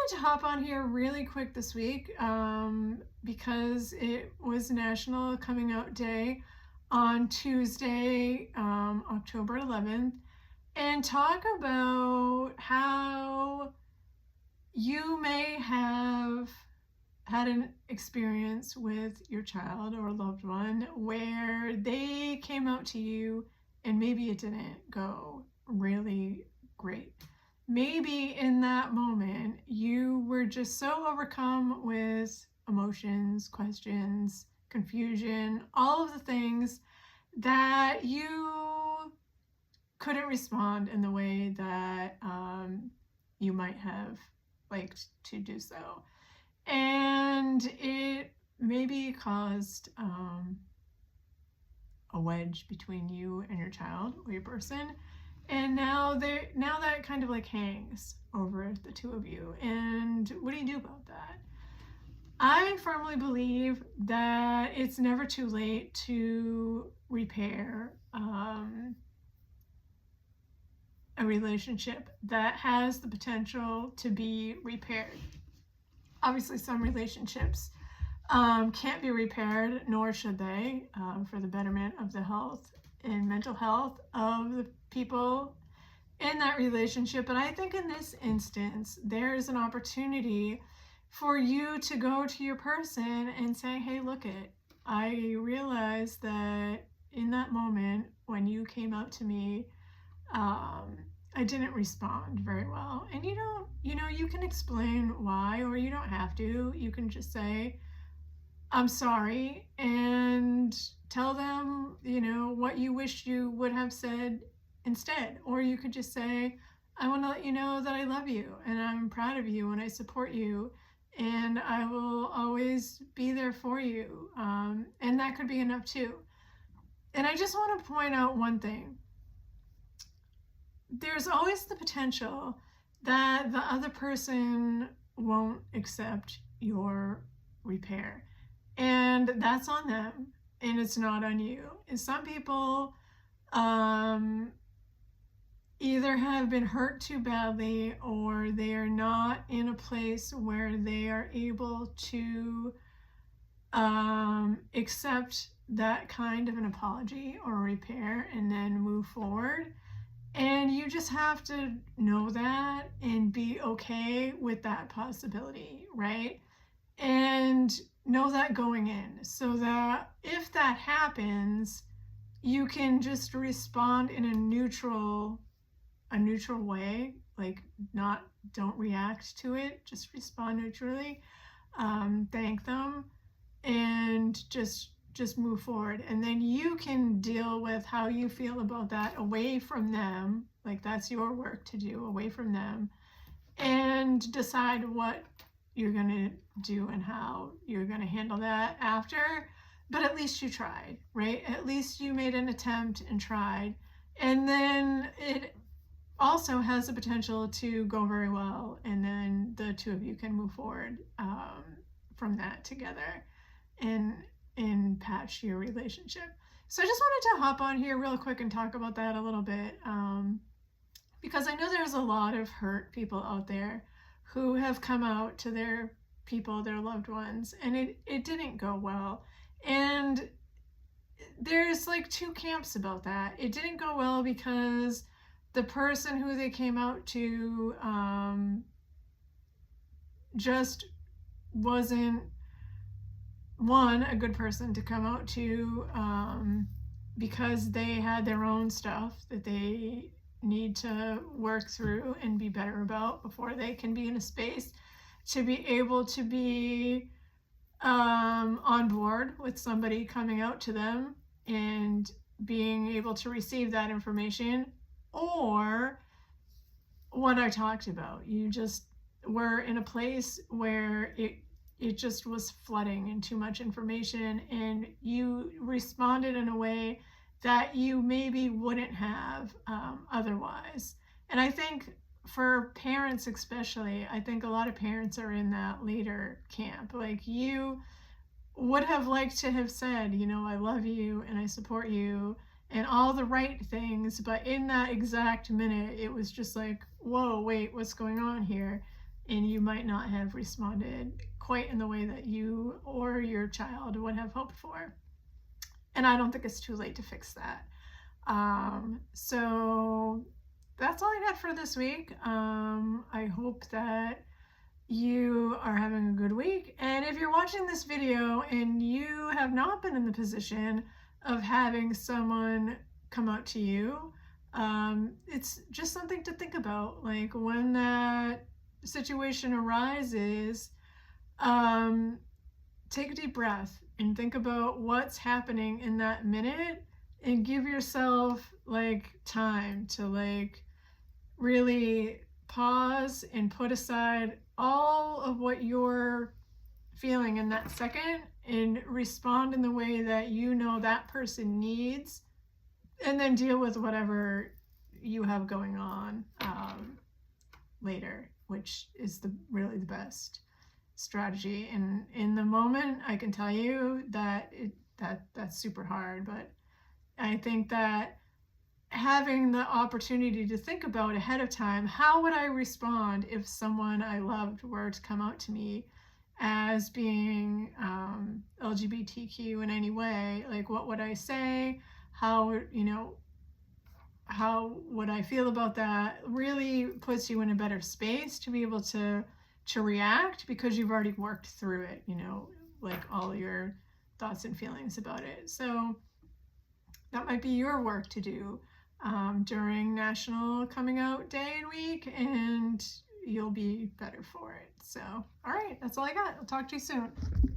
wanted to hop on here really quick this week because it was National Coming Out Day on Tuesday, October 11th, and talk about how you may have had an experience with your child or loved one where they came out to you and maybe it didn't go really great. Maybe in that moment you were just so overcome with emotions, questions, confusion, all of the things that you couldn't respond in the way that you might have liked to do so. And it maybe caused a wedge between you and your child or your person. And now that kind of like hangs over the two of you. And what do you do about that? I firmly believe that it's never too late to repair a relationship that has the potential to be repaired. Obviously, some relationships can't be repaired, nor should they, for the betterment of the health and mental health of the people in that relationship. But I think in this instance, there is an opportunity for you to go to your person and say, hey, look it, I realize that in that moment when you came out to me, I didn't respond very well. And you can explain why, or you don't have to. You can just say, I'm sorry, and tell them, what you wish you would have said instead. Or you could just say, I want to let you know that I love you and I'm proud of you and I support you and I will always be there for you. And that could be enough too. And I just want to point out one thing. There's always the potential that the other person won't accept your repair. And that's on them, and it's not on you. And some people either have been hurt too badly or they are not in a place where they are able to accept that kind of an apology or repair and then move forward. And you just have to know that and be okay with that possibility, right? And know that going in, so that if that happens, you can just respond in a neutral way, like don't react to it, just respond neutrally, thank them, and just move forward. And then you can deal with how you feel about that away from them, like that's your work to do away from them, and decide what you're going to do and how you're going to handle that after. But at least you tried, right? At least you made an attempt and tried. And then it also has the potential to go very well, and then the two of you can move forward from that together and patch your relationship. So I just wanted to hop on here real quick and talk about that a little bit, because I know there's a lot of hurt people out there who have come out to their people, their loved ones, and it didn't go well. And there's like two camps about that. It didn't go well because the person who they came out to just wasn't, one, a good person to come out to, because they had their own stuff that they need to work through and be better about before they can be in a space to be able to be on board with somebody coming out to them and being able to receive that information. Or what I talked about, you just were in a place where it just was flooding and too much information, and you responded in a way that you maybe wouldn't have otherwise. And I think for parents especially, I think a lot of parents are in that later camp. Like, you would have liked to have said, I love you and I support you and all the right things, but in that exact minute, it was just like, whoa, wait, what's going on here? and you might not have responded quite in the way that you or your child would have hoped for. And I don't think it's too late to fix that. So that's all I got for this week. I hope that you are having a good week. And if you're watching this video and you have not been in the position of having someone come out to you, it's just something to think about. Like when that situation arises, take a deep breath and think about what's happening in that minute and give yourself like time to like really pause and put aside all of what you're feeling in that second and respond in the way that you know that person needs, and then deal with whatever you have going on later, which is really the best strategy. And in the moment, I can tell you that that's super hard, but I think that having the opportunity to think about ahead of time, how would I respond if someone I loved were to come out to me as being LGBTQ in any way? Like, what would I say? How would I feel about that? Really puts you in a better space to be able to react, because you've already worked through it, like all your thoughts and feelings about it. So that might be your work to do during National Coming Out Day and Week, and you'll be better for it. So, all right, that's all I got. I'll talk to you soon.